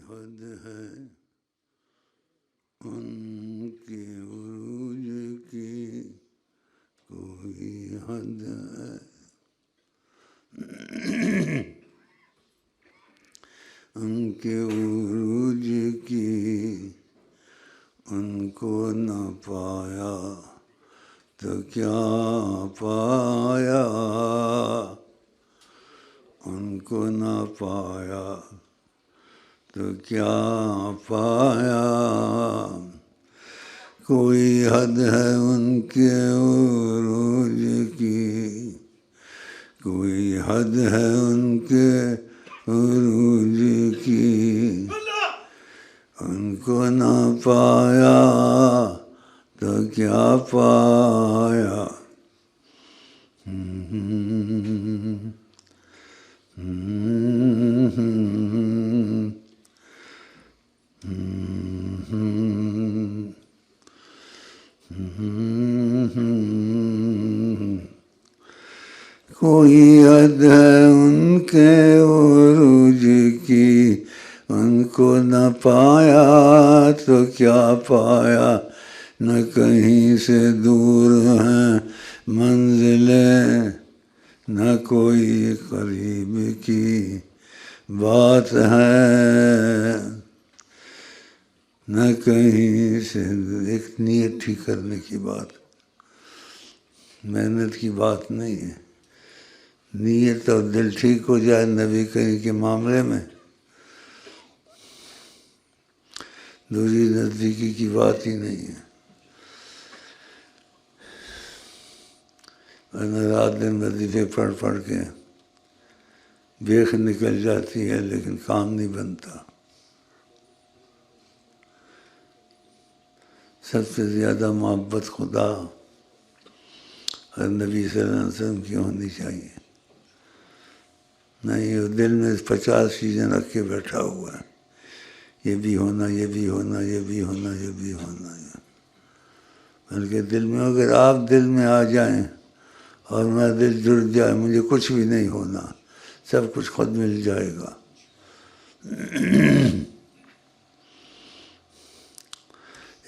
حد ہے ان کے عروج کی، کوئی حد ہے ان کے عروج کی، ان کو نہ پایا تو کیا پایا، ان کو نہ پایا تو کیا پایا، کوئی حد ہے ان کے عروج کی، کوئی حد ہے ان کے عروج کی، ان کو نہ پایا تو کیا پایا۔ کوئی حد ہے ان کے عروج کی، ان کو نہ پایا تو کیا پایا، نہ کہیں سے دور ہیں منزلیں، نہ کوئی قریب کی بات ہے، نہ کہیں سے ایک نیت ٹھیک کرنے کی بات، محنت کی بات نہیں ہے، نیت اور دل ٹھیک ہو جائے نبی کریم کے معاملے میں، دوری نزدیکی کی بات ہی نہیں ہے۔ ورنہ رات دن وظیفے پڑھ پڑھ کے بیخ نکل جاتی ہے لیکن کام نہیں بنتا۔ سب سے زیادہ محبت خدا اور نبی صلی اللہ علیہ وسلم کی ہونی چاہیے، نہیں وہ دل میں 50 چیزیں رکھ کے بیٹھا ہوا ہے، یہ بھی ہونا، یہ بھی ہونا، یہ بھی ہونا، یہ بھی ہونا، بلکہ دل میں اگر آپ دل میں آ جائیں اور میرا دل جڑ جائے، مجھے کچھ بھی نہیں ہونا، سب کچھ خود مل جائے گا۔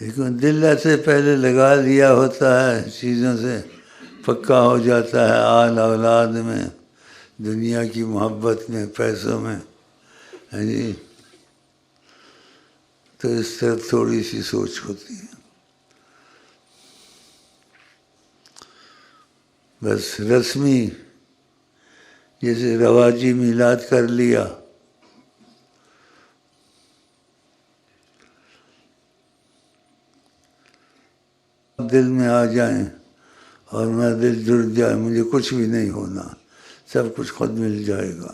لیکن دل ایسے پہلے لگا لیا ہوتا ہے، چیزوں سے پکا ہو جاتا ہے، آل اولاد میں، دنیا کی محبت میں، پیسوں میں، جی، تو اس طرح تھوڑی سی سوچ ہوتی ہے، بس رسمی جیسے رواجی میلاد کر لیا، دل میں آ جائیں اور میرا دل جڑ جائے، مجھے کچھ بھی نہیں ہونا، سب کچھ خود مل جائے گا۔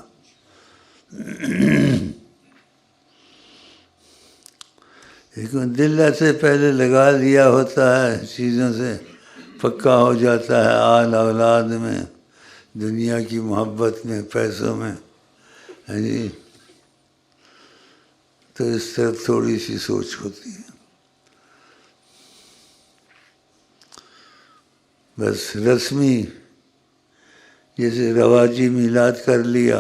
لیکن دل ایسے پہلے لگا لیا ہوتا ہے، چیزوں سے پکا ہو جاتا ہے، آل اولاد میں، دنیا کی محبت میں، پیسوں میں، جی، تو اس طرح تھوڑی سی سوچ ہوتی ہے، بس رسمی جیسے رواجی میلاد کر لیا،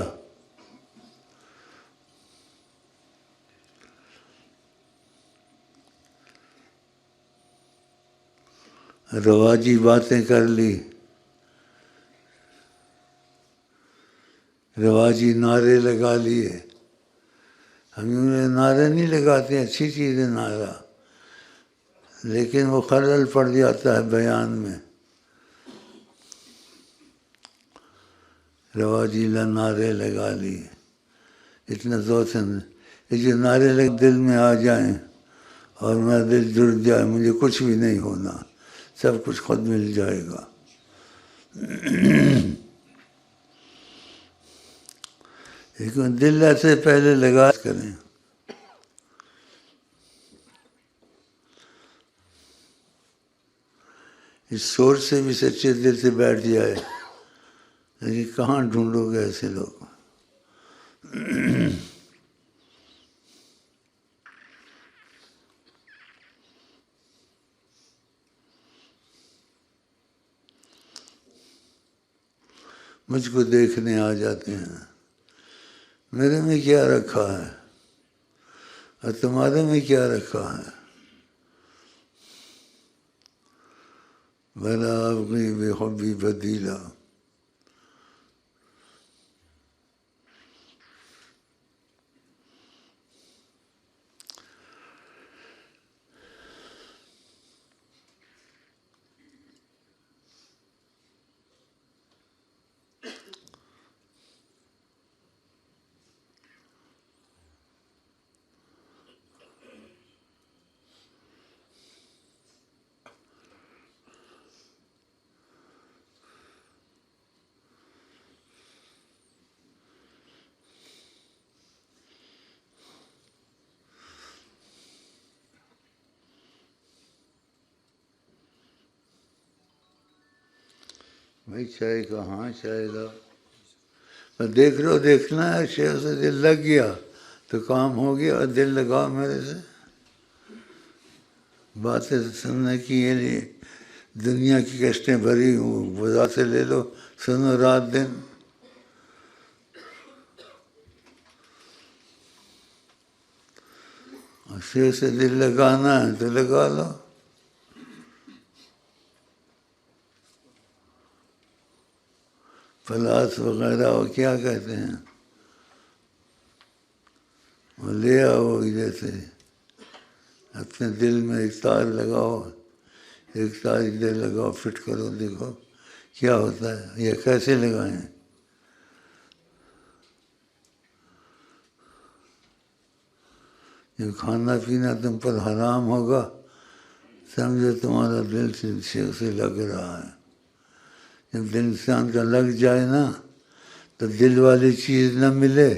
رواجی باتیں کر لی، رواجی نعرے لگا لیے، ہم نعرے نہیں لگاتے، اچھی چیز ہے نعرہ، لیکن وہ خلل پڑ جاتا ہے بیان میں، رواجی نعرے لگا لیے، اتنا زور سے یہ جو نعرے دل میں آ جائیں اور میرا دل جڑ جائے، مجھے کچھ بھی نہیں ہونا، سب کچھ خود مل جائے گا۔ لیکن دل ایسے پہلے لگا کریں، اس سوچ سے بھی سچے دل سے بیٹھ جائے، لیکن کہاں ڈھونڈو گے ایسے لوگ؟ مجھ کو دیکھنے آ جاتے ہیں، میرے میں کیا رکھا ہے؟ اور تمہارے میں کیا رکھا ہے؟ بلا ابغی بحبی بدیلا، بھائی چائے کا ہاں چائے کا دیکھ لو، دیکھنا ہے شیخ سے دل لگ گیا تو کام ہو گیا، اور دل لگاؤ میرے سے، باتیں سننے کی یہ لیے دنیا کی کشتیں بھری ہوں، بازار سے لے لو، سنو رات دن۔ اور شیخ سے دل لگانا ہے تو لگا لو۔ پلاس وغیرہ وہ کیا کہتے ہیں، وہ لے آؤ ادھر سے، اپنے دل میں ایک تار لگاؤ، ایک تار ادھر لگاؤ، فٹ کرو، دیکھو کیا ہوتا ہے، یہ کیسے لگائیں۔ جب کھانا پینا تم پر حرام ہوگا، سمجھو تمہارا دل شیخ سے لگ رہا ہے۔ جب دل انسان کا لگ جائے نا، تو دل والی چیز نہ ملے،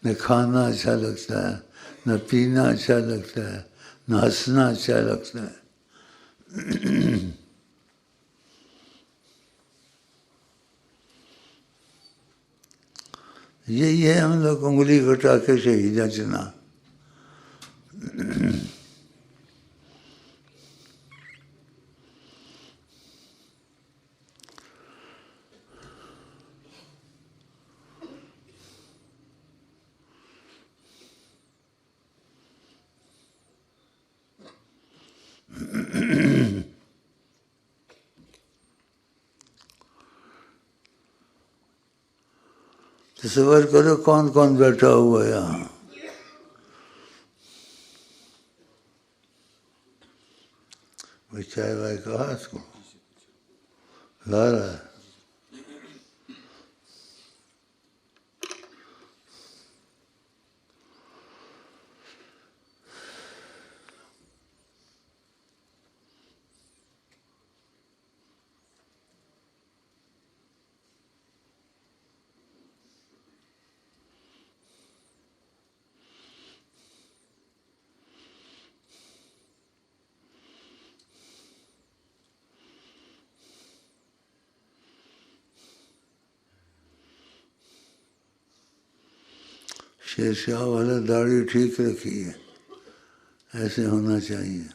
نہ کھانا اچھا لگتا ہے، نہ پینا اچھا لگتا ہے، نہ ہنسنا اچھا لگتا ہے۔ یہی ہے ہم لوگ انگلی کٹا کے شہیدہ چنا۔ تصور کرو کون کون بیٹھا ہوا ہے یہاں، وہ چائے وائے کہا اس کو لا رہا ہے۔ شیر شاہ والا داڑھی ٹھیک رکھی ہے، ایسے ہونا چاہیے،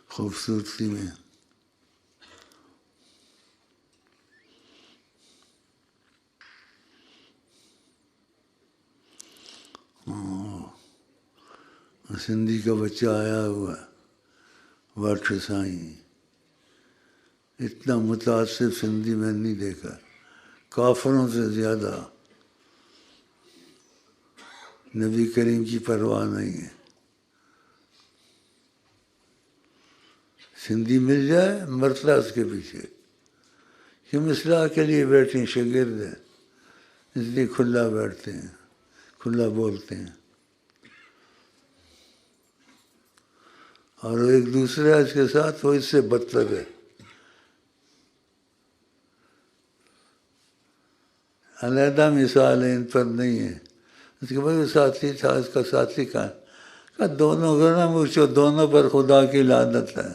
خوبصورتی میں۔ سندھی کا بچہ آیا ہوا ہے، واٹر سائیں، اتنا متاثر سندھی میں نہیں دیکھا، کافروں سے زیادہ نبی کریم کی پرواہ نہیں ہے۔ سندھی مل جائے مرتلا اس کے پیچھے، ہم اصلاح کے لیے بیٹھے ہیں، شاگرد ہیں، اس لیے کھلا بیٹھتے ہیں، کھلا بولتے ہیں، اور ایک دوسرے اس کے ساتھ وہ اس سے بدتر ہے۔ علیحدہ مثال ہے، ان پر نہیں ہے۔ اس کے بعد ساتھی تھا، اس کا ساتھی کہا دونوں کو نہ پوچھو، دونوں پر خدا کی لعنت ہے۔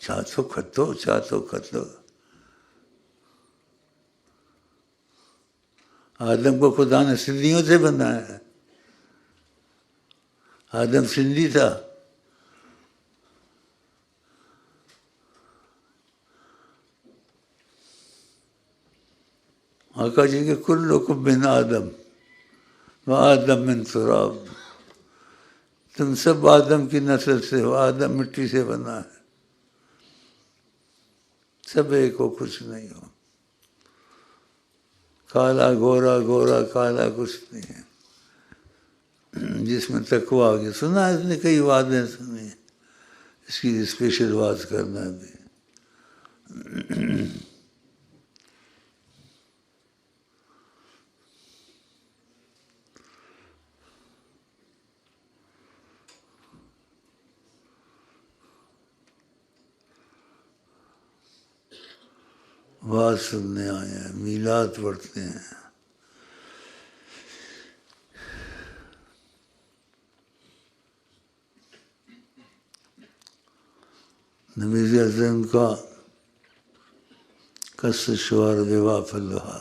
چاتو کھتو، چاتو کھتو۔ آدم کو خدا نے سندھیوں سے بنایا ہے، آدم سندھی تھا، آقا جی کہ کلکم من آدم و آدم من تراب، تم سب آدم کی نسل سے ہو، آدم مٹی سے بنا ہے، سب ایک ہو، کچھ نہیں ہو، کالا گورا گورا کالا کچھ نہیں ہے، جس میں تقویٰ آ گیا۔ سنا اس نے کئی وعدیں سنی، اس کی اسپیشل واز کرنا بھی۔ واز سننے آئے ہیں، میلاد پڑھتے ہیں۔ نبی صلی اللہ علیہ وسلم کا کس شوار بیوا فلحا،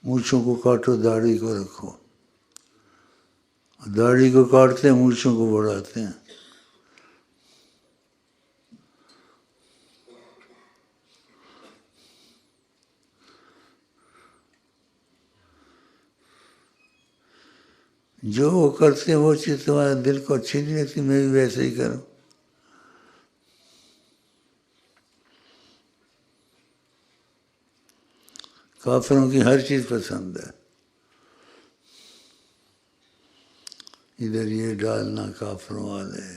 مونچھوں کو کاٹو داڑھی کو رکھو، داڑھی کو کاٹتے ہیں مونچھوں کو بڑھاتے ہیں۔ جو وہ کرتے ہیں وہ چیز تمہارے دل کو اچھی نہیں لگتی، میں بھی ویسے ہی کروں۔ کافروں کی ہر چیز پسند ہے، ادھر یہ ڈالنا کافروں والے،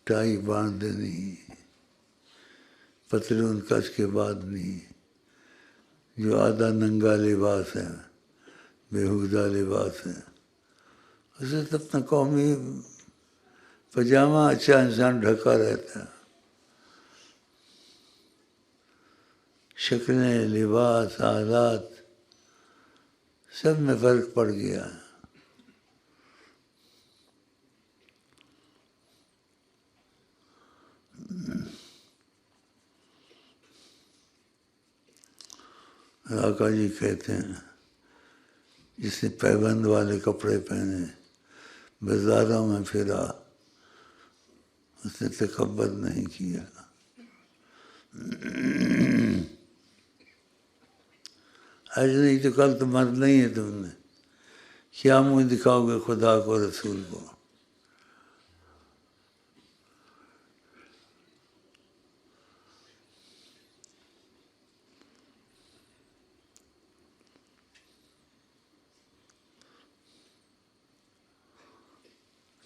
ٹائی باندھ دینی، پتلون کس کے بعد نہیں، جو آدھا ننگا لباس ہے، بےہودہ لباس ہے۔ اسے تو اپنا قومی پاجامہ اچھا انسان ڈھکا رہتا ہے، شکلیں، لباس، آلات سب میں فرق پڑ گیا ہے۔ آقا جی کہتے ہیں جس نے پیبند والے کپڑے پہنے بازاروں میں پھرا، اس نے تکبر نہیں کیا۔ آج نہیں تو کل تو مرنا ہی ہے تم نے، کیا منہ دکھاؤ گے خدا کو رسول کو؟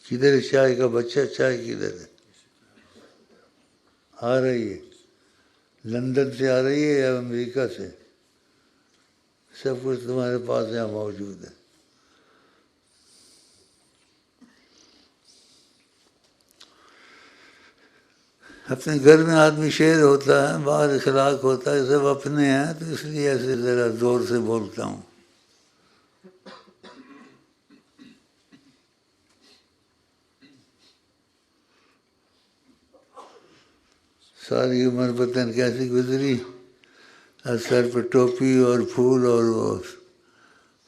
کدھر ہے چائے کا بچہ؟ چائے کدھر ہے؟ آ رہی ہے لندن سے آ رہی ہے یا امریکہ سے؟ سب کچھ تمہارے پاس یہاں موجود ہے۔ اپنے گھر میں آدمی شیر ہوتا ہے، باہر اخلاق ہوتا ہے، سب اپنے ہیں، تو اس لیے ایسے ذرا زور سے بولتا ہوں۔ ساری عمر پتن کیسی گزری، سر پہ ٹوپی اور پھول اور وہ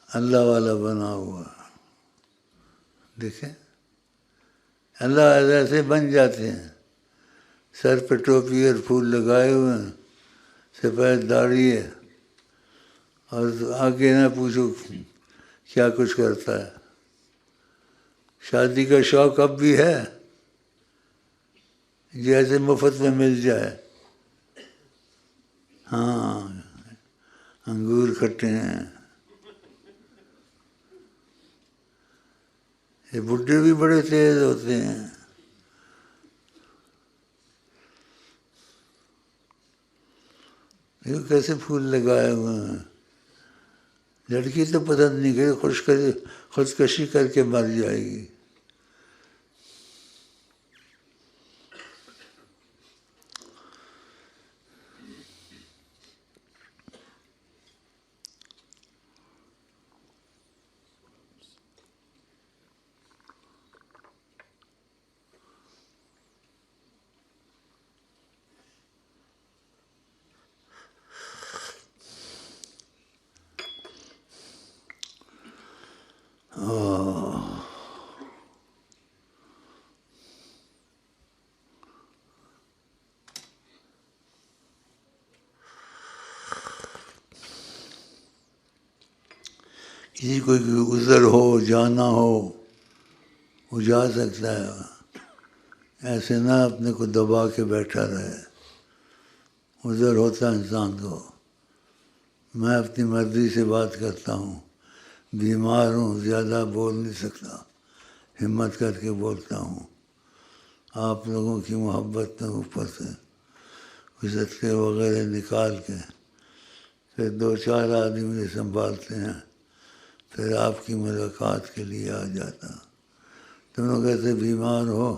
اللہ والا بنا ہوا۔ دیکھیں اللہ ایسے بن جاتے ہیں، سر پہ ٹوپی اور پھول لگائے ہوئے ہیں، سفید داڑھی ہے، اور آگے نہ پوچھو کیا کچھ کرتا ہے۔ شادی کا شوق اب بھی ہے، جیسے مفت میں مل جائے۔ ہاں انگور کھٹے ہیں، یہ بڈھے بھی بڑے تیز ہوتے ہیں۔ یہ کیسے پھول لگائے ہوئے ہیں، لڑکی تو پسند نہیں کرے، خودکشی کر کے مر جائے گی۔ کسی کوئی عذر ہو جانا ہو وہ جا سکتا ہے، ایسے نہ اپنے کو دبا کے بیٹھا رہے۔ عذر ہوتا ہے انسان کو، میں اپنی مرضی سے بات کرتا ہوں، بیمار ہوں، زیادہ بول نہیں سکتا، ہمت کر کے بولتا ہوں۔ آپ لوگوں کی محبت میں اوپر سے کچھ صدقے وغیرہ نکال کے پھر 2-4 آدمی مجھے سنبھالتے ہیں، پھر آپ کی ملاقات کے لیے آ جاتا۔ تم لوگ ایسے بیمار ہو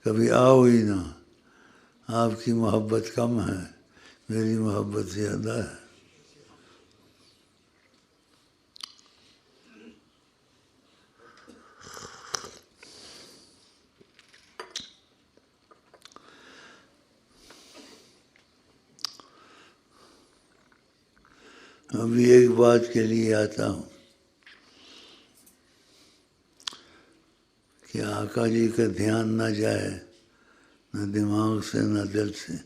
کبھی آؤ ہی نہ، آپ کی محبت کم ہے، میری محبت زیادہ ہے۔ ابھی ایک بات کے لیے آتا ہوں کہ آقا جی کا دھیان نہ جائے، نہ دماغ سے نہ دل سے۔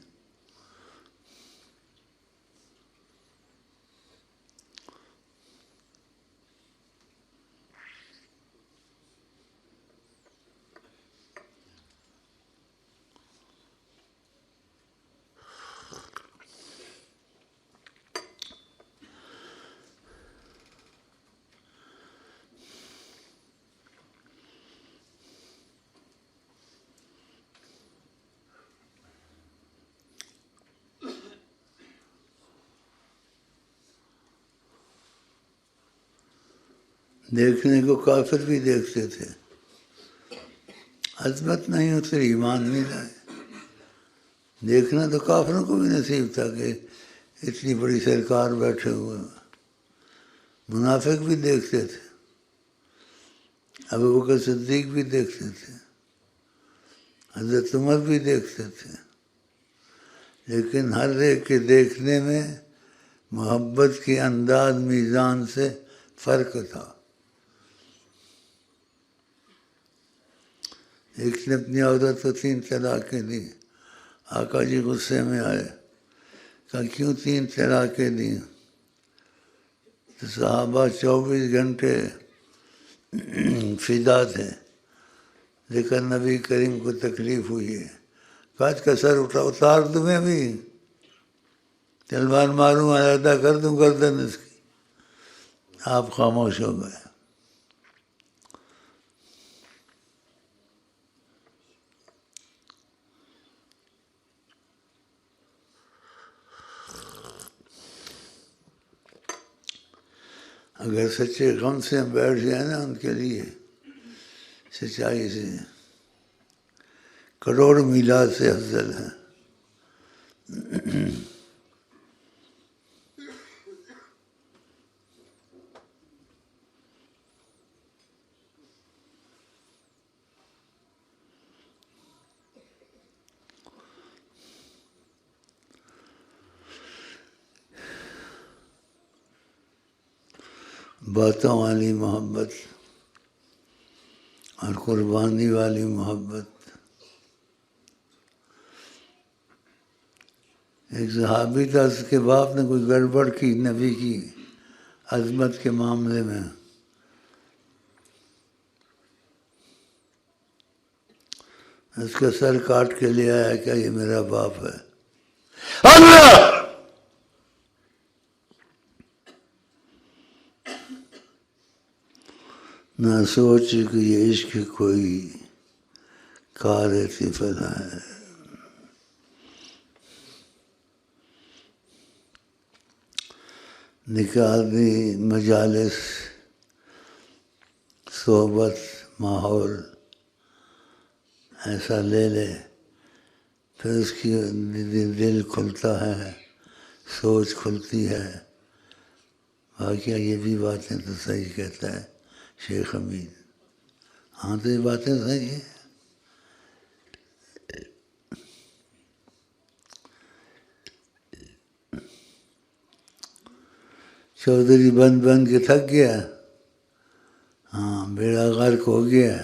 دیکھنے کو کافر بھی دیکھتے تھے، عظمت نہیں ہوتی، ایمان نہیں لائے۔ دیکھنا تو کافروں کو بھی نصیب تھا کہ اتنی بڑی سرکار بیٹھے ہوئے، منافق بھی دیکھتے تھے، ابوبکر صدیق بھی دیکھتے تھے، حضرت عمر بھی دیکھتے تھے، لیکن ہر ایک کے دیکھنے میں محبت کی انداز میزان سے فرق تھا۔ ایک نے اپنی عورت کو 3 طلاقیں دی، آقا جی غصے میں آئے، کہا کیوں 3 طلاقیں دیں؟ تو صحابہ 24 گھنٹے فدا تھے، لیکن نبی کریم کو تکلیف ہوئی ہے، کہا اس کا سر اتار دوں میں بھی، تلوار ماروں، علیحدہ کر دوں گردن اس کی۔ آپ خاموش ہو گئے۔ اگر سچے غم سے ہم بیٹھ جائیں نا ان کے لیے، سچائی سے، کروڑ میلاد سے افضل ہے۔ باتوں والی محبت اور قربانی والی محبت۔ ایک صحابی تھا، اس کے باپ نے کوئی گڑبڑ کی نبی کی عظمت کے معاملے میں، اس کا سر کاٹ کے لے آیا کہ یہ میرا باپ ہے۔ اللہ! نہ سوچ کہ یہ عشق کوئی کار طفل ہے۔ نکال دی مجالس، صحبت، ماحول ایسا لے لے، پھر اس کی دل کھلتا ہے، سوچ کھلتی ہے، واقعہ یہ بھی باتیں تو صحیح کہتا ہے شیخ حمید۔ ہاں تو یہ باتیں صحیح ہیں۔ چودھری بن کے تھک گیا، ہاں بیڑا غرق ہو گیا،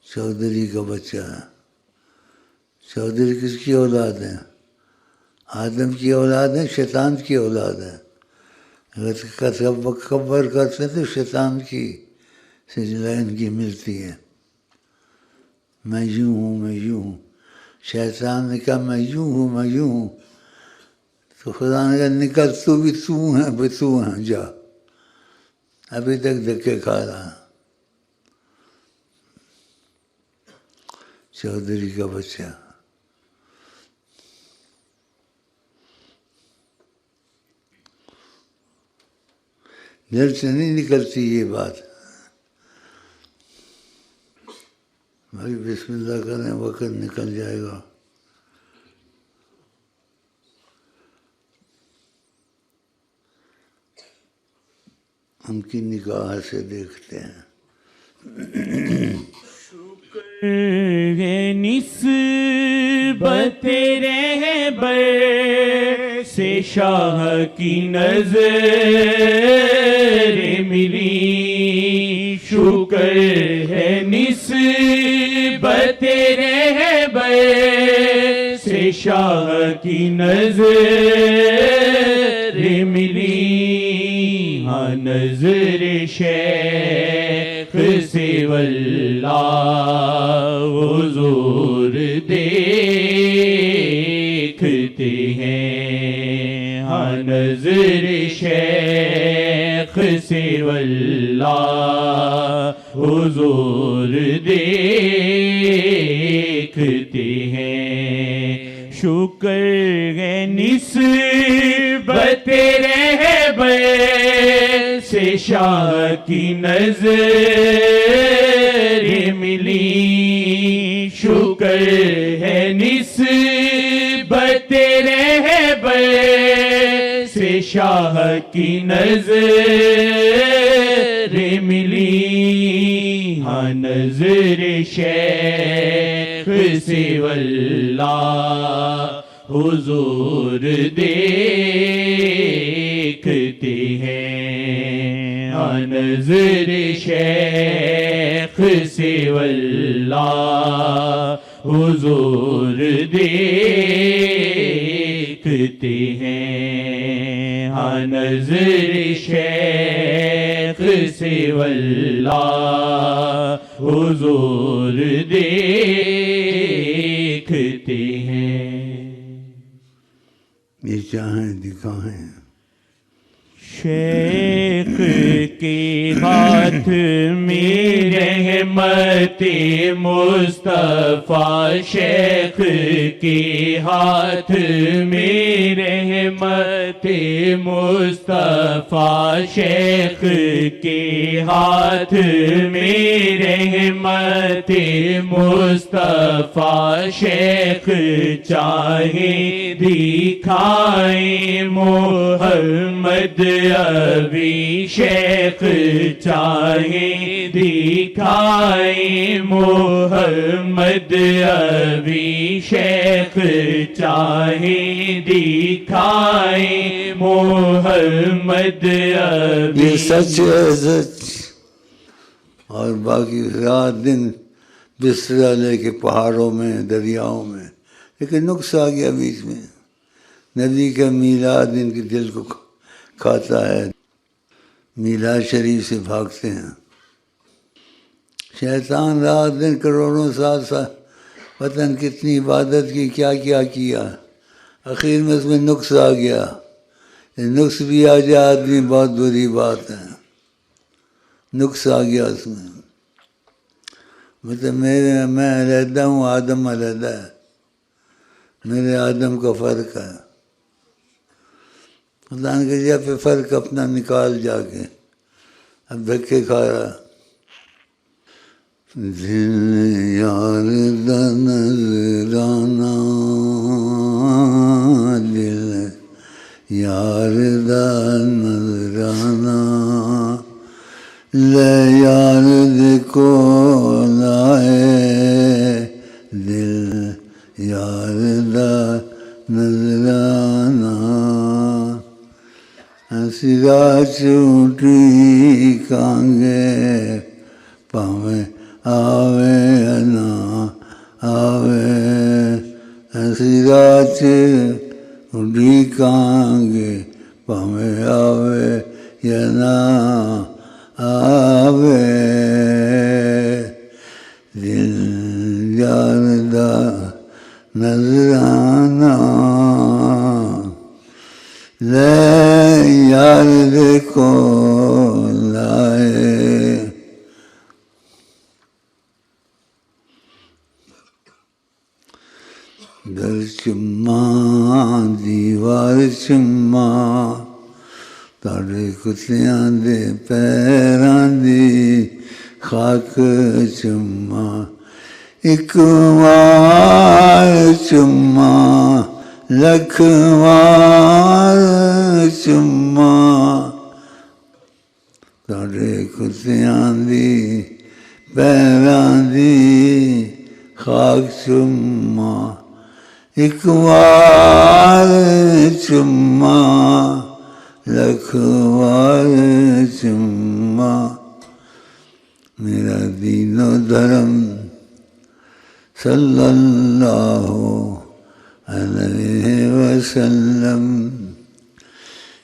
چودھری کا بچہ ہے۔ چودھری کس کی اولاد ہے؟ آدم کی اولاد ہے، شیطان کی اولاد ہے۔ اگر کبر کرتے تو شیطان کی سجدہ ان کی ملتی ہے، میں یوں ہوں میں یوں ہوں. شیطان نے کہا میں یوں ہوں میں یوں ہوں، تو خدا نے کہا نکل، تو بھی تو ہے بھائی، تو ہے جا، ابھی تک دھکے کھا رہا. چودھری کا بچہ. دل سے نہیں نکلتی یہ بات. بھائی بسم اللہ کریں، وقت نکل جائے گا. ہم کی نگاہ سے دیکھتے ہیں. ہے نسبت رہبر سے شاہ کی نظر ملی، شکر ہے نسبت رہبر سے شاہ کی نظر ملی. ہاں نظر شیخ سے واللہ حضور دیکھتے ہیں. ہاں نظر شیخ سے واللہ حضور دیکھتے ہیں. شکر ہے نسبت رہبر سے شاہ کی نظر ملی، شکر ہے نسبت رہبر سے شاہ کی نظر ملی. ہاں نظر شیخ سے واللہ حضور دیکھتے ہیں. ہاں نظر شیخ سے واللہ حضور دیکھتے ہیں. ہاں نظر شیخ سے واللہ حضور دیکھتے ہیں. یہ چاہیں دکھائیں. شیخ کے ہاتھ میں رحمت مصطفیٰ، شیخ کے ہاتھ میں رحمت مصطفیٰ، شیخ کے ہاتھ میں رحمت مصطفیٰ. شیخ چاہے دکھائیں محمد ابھی، شیخ چاہے دکھائیں محمد ابھی، شیخ چاہے دکھائیں محمد ابھی. یہ سچ ہے سچ. اور باقی رات دن بستر لے کے پہاڑوں میں دریاؤں میں، لیکن نقص آ گیا بیچ میں. نبی کا میلاد ان کے دل کو کھاتا ہے، میلاد شریف سے بھاگتے ہیں. شیطان رات دن کروڑوں سال وطن کتنی عبادت کی، کیا کیا کیا، اخیر میں اس میں نقص آ گیا. نقص بھی آ جائے آدمی بہت بری بات ہے. نقص آ گیا اس میں. مطلب میں علیحدہ ہوں، آدم علیحدہ ہے، میرے آدم کا فرق ہے. خدا نے کہا پہ فرق اپنا نکال جا کے. اب دھکے کھا رہا. دل یار دا نظرانہ، دل یار دا نظرانہ، لے یار دے کول آئے، دل یار دا نظرانہ. سرا چوٹی کانگے پاویں آوے نہ آوے، سرا چوٹی کانگے پاویں آوے یا نہ آوے دل جاندا نظرانہ لے یار دے کو لائے در چما دیوار چما تاڑے کتیاں دے پیراں دی خاک چما ایک وار چما لکھ وار چما تاڑے کتیاں دی پیراں دی خاک چما ایک وار چما لکھ وار چما میرا دین و دھرم صلی اللہ علیہ وسلم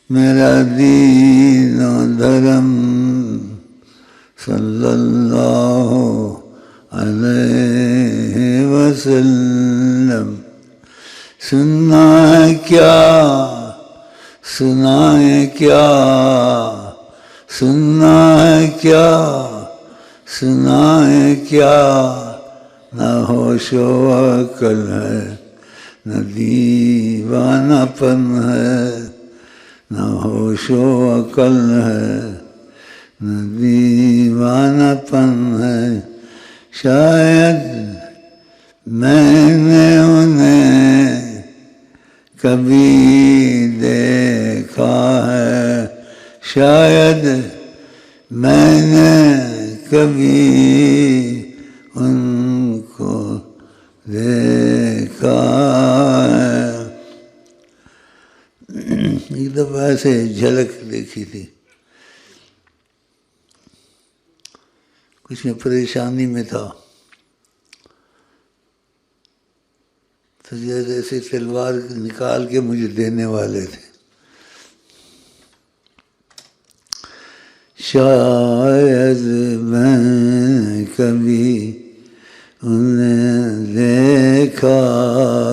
میرا دین و دھرم صلی اللہ علیہ وسلم سننا ہے کیا سنائیں کیا سننا ہے کیا سنائیں کیا نہ ہوش و عقل ہے نہ دیوانہ پن ہے نہ ہوش و عقل ہے نہ دیوانہ پن ہے شاید میں نے انہیں کبھی دیکھا ہے شاید میں نے کبھی ان کو دیکھا ہے۔ ایک دفعہ ایسے جھلک دیکھی تھی، کچھ میں پریشانی میں تھا تو جیسے تلوار نکال کے مجھے دینے والے تھے۔ شاید میں کبھی انہیں دیکھا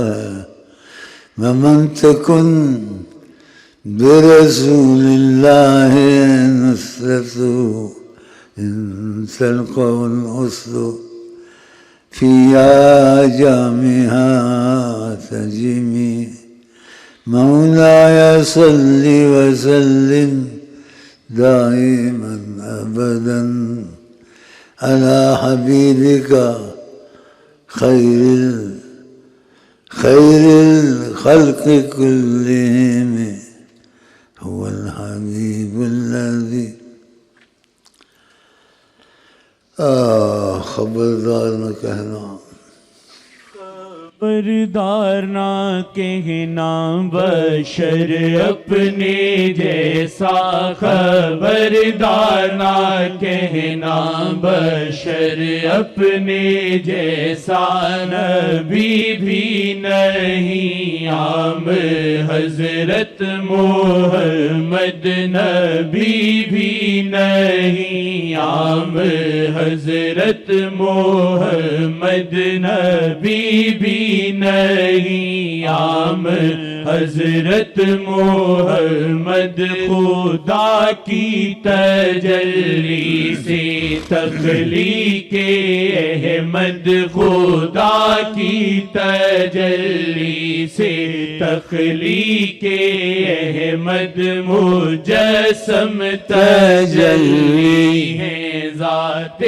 ہے ومن تکن برسول اللہ نصرت ان تلقوا الاسد فی آجامها تجمی مولاي صل وسلم دائما ابدا على حبيبك خير الخلق كلهم هو الحبيب الذي خبردار نہ کہنا، خبردار نہ کہنا بشر اپنے جیسا، خبردار نہ کہنا بشر اپنے جیسا، نبی بھی نہیں عام حضرت محمد، نبی بھی نہیں عام حضرت محمد، نبی بھی نہیں عام حضرت محمد، خدا کی تجلی سے تخلیق احمد، خدا کی تجلی سے تخلیق احمد، مجسم تجلی ہے ذات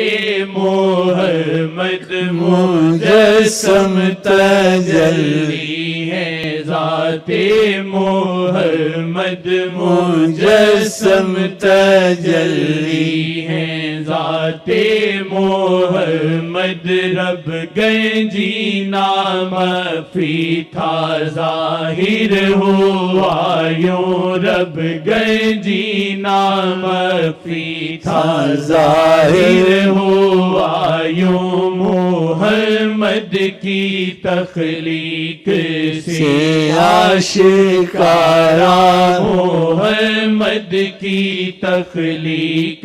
محمد، مجسم تجلی ہے ذات محمد، مجسم تجلی ہے ذات محمد، رب گنجی نام فی تھا ظاہر ہوا یوں، رب گنجی نام فی تھا ظاہر ہوا یوں، محمد کی تخلیق سے آشکارا محمد کی تخلیق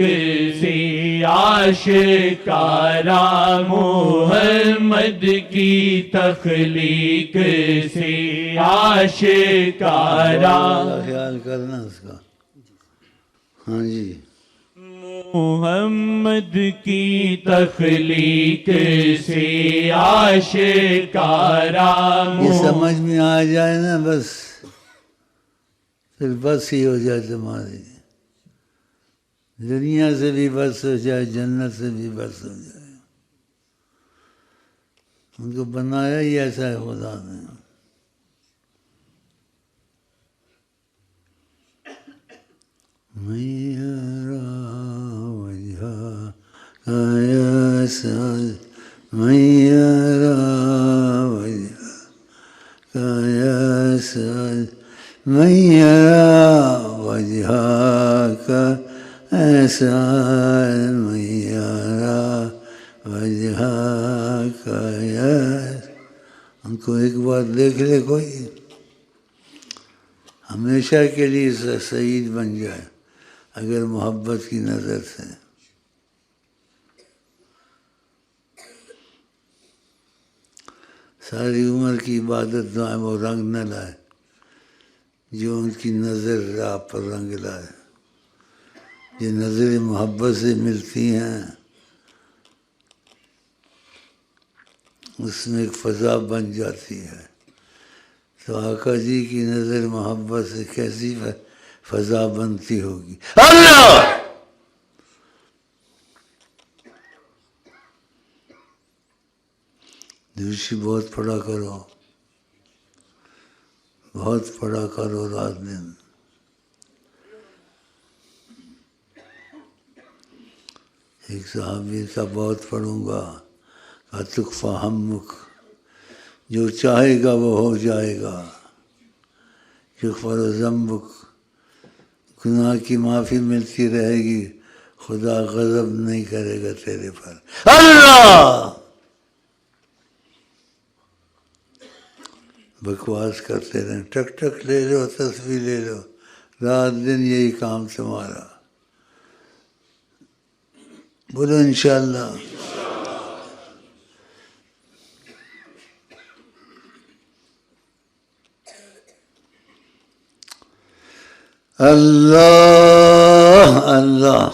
سے آشکارا محمد کی تخلیق سے آشکارا خیال کرنا اس کا. ہاں جی. محمد کی تخلیق سے آشکارا یہ سمجھ میں آ جائے نا بس پھر بس ہی ہو جائے تمہاری. دنیا سے بھی بس ہو جائے, جنت سے بھی بس ہو جائے. ان کو بنایا ہی ایسا ہے خدا نے. میرا وجہ کیسا میرا وجہ کیسا میرا وجہ کا ایسا میرا وجہ کا ایسا. ان کو ایک بار دیکھ لے کوئی ہمیشہ کے لیے سعید بن جائے اگر محبت کی نظر سے. ساری عمر کی عبادت دعائیں وہ رنگ نہ لائے جو ان کی نظر راہ پر رنگ لائے. یہ نظر محبت سے ملتی ہیں, اس میں ایک فضا بن جاتی ہے. تو آقا جی کی نظر محبت سے کیسی فضا بنتی ہوگی. اللہ دوشی بہت پڑھا کرو, بہت پڑھا کرو رات دن. ایک صحابی کا بہت پڑھوں گا تکفہ ہمک, جو چاہے گا وہ ہو جائے گا. یغفر ذنبک, گناہ کی معافی ملتی رہے گی, خدا غضب نہیں کرے گا تیرے پر. اللہ بکواس کرتے رہیں, ٹک ٹک لے لو, تسبیح لے لو, رات دن یہی کام تمہارا. بولو انشاءاللہ. اللہ اللہ.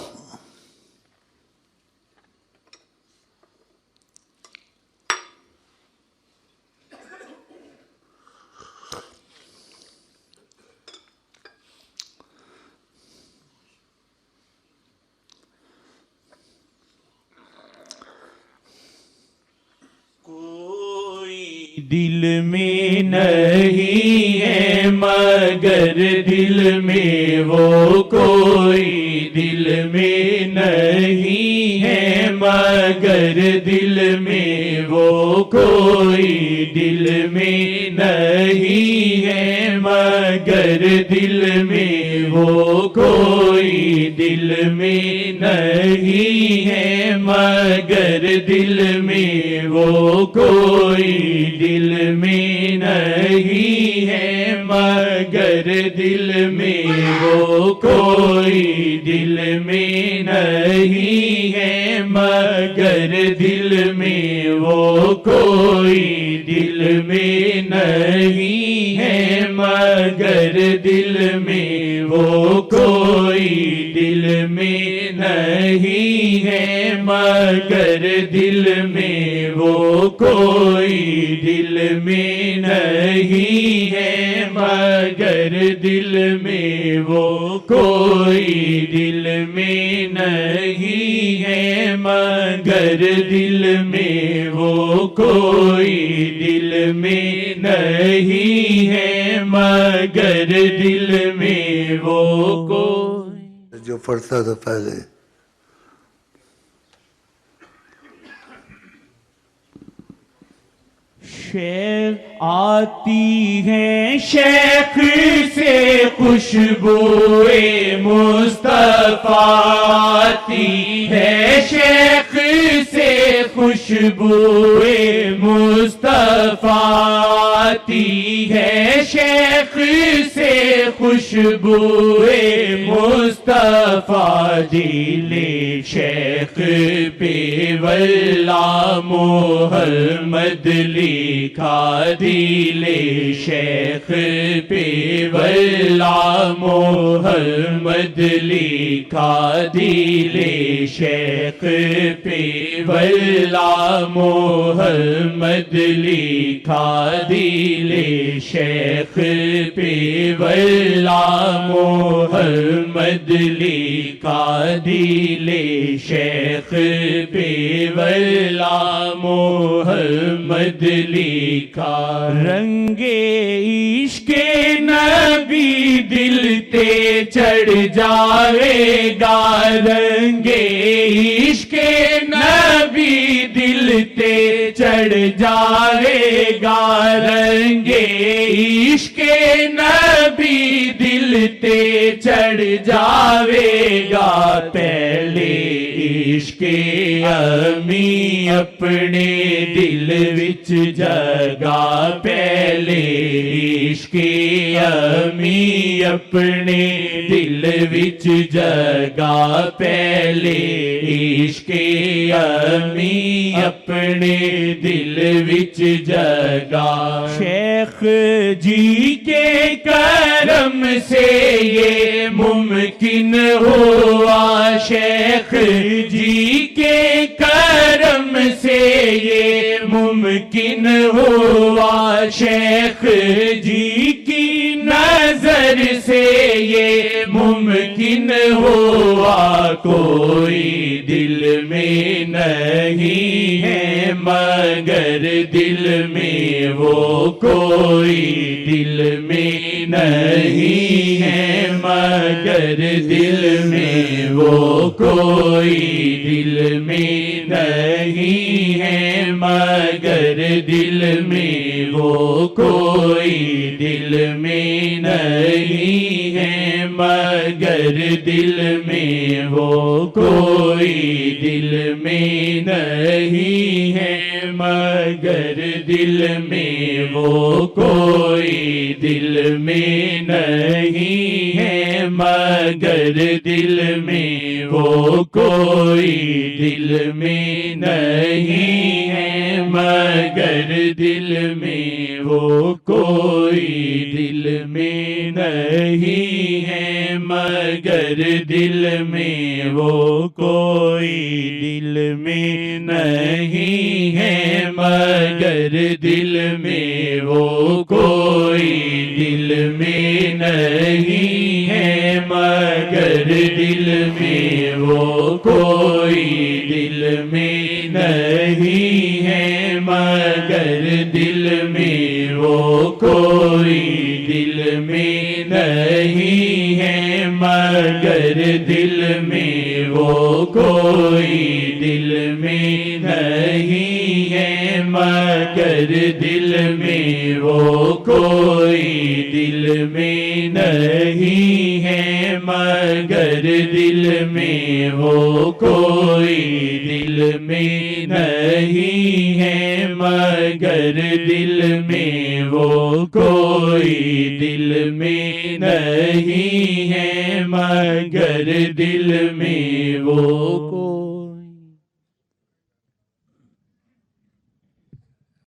دل میں نہیں ہے مگر دل میں وہ کوئی, دل میں نہیں ہے مگر دل میں وہ کوئی, دل میں نہیں ہے مگر دل میں وہ کوئی, دل میں نہیں ہے مگر دل میں وہ کوئی, دل میں نہیں ہے مگر دل میں وہ کوئی, دل میں نہیں ہے مگر دل میں وہ کوئی, دل میں نہیں ہے مگر دل میں وہ کوئی, دل میں نہیں ہے مگر دل میں وہ کوئی, دل میں نہیں ہے مگر دل میں وہ کوئی, دل میں نہیں ہے مگر دل میں وہ کوئی, دل میں نہیں ہے مگر دل میں وہ کوئی. جو پڑھتا تھا پہلے شیخ آتی ہے شیخ سے خوشبوئے مصطفیٰ آتی ہے شیخ سے خوشبوئے مصطفیٰ آتی ہے شیخ سے خوشبوئے مصطفیٰ دل شیخ پہ واللہ محمد لکھا دل شیخ پہ واللہ محمد لکھا دل شیخ پہ واللہ محمد لکھا دل شیخ پہ واللہ محمد لکھا دل شیخ پہ واللہ محمد لکھا رنگے عشق نبی دل تے چڑھ جائے گا رنگے عشق نبی دل تے چڑھ جائے گا رنگے عشق نبی دل تے چڑھ جاوے گا پہلے عشق امی اپنے دل وچ جگا پہلے عشق امی اپنے دل وچ جگا پہلے عشق امی اپنے دل وچ جگا شیخ جی کے کرم سے یہ ممکن ہوا شیخ جی کے کرم سے یہ ممکن ہوا شیخ جی کی نظر سے یہ ممکن ہوا کوئی دل میں نہیں ہے مگر دل میں وہ کوئی دل میں نہیں ہے مگر دل میں وہ کوئی دل میں نہیں ہے مگر دل میں وہ کوئی دل میں نہیں ہے مگر دل میں وہ کوئی دل میں نہیں ہے مگر دل میں وہ کوئی دل میں نہیں ہے مگر دل میں وہ کوئی دل میں نہیں ہے مگر دل میں وہ کوئی دل میں نہیں ہے مگر دل میں وہ کوئی دل میں نہیں ہے مگر دل میں وہ کوئی دل میں نہیں ہے مگر دل میں وہ کوئی دل میں نہیں ہے مگر دل میں وہ کوئی دل میں نہیں ہے مگر دل میں وہ کوئی دل میں نہیں ہے مگر دل میں وہ کوئی دل میں نہیں ہے مگر دل میں وہ کوئی دل میں نہیں ہے مگر دل میں وہ کوئی دل میں نہیں ہے مگر دل میں وہ کوئی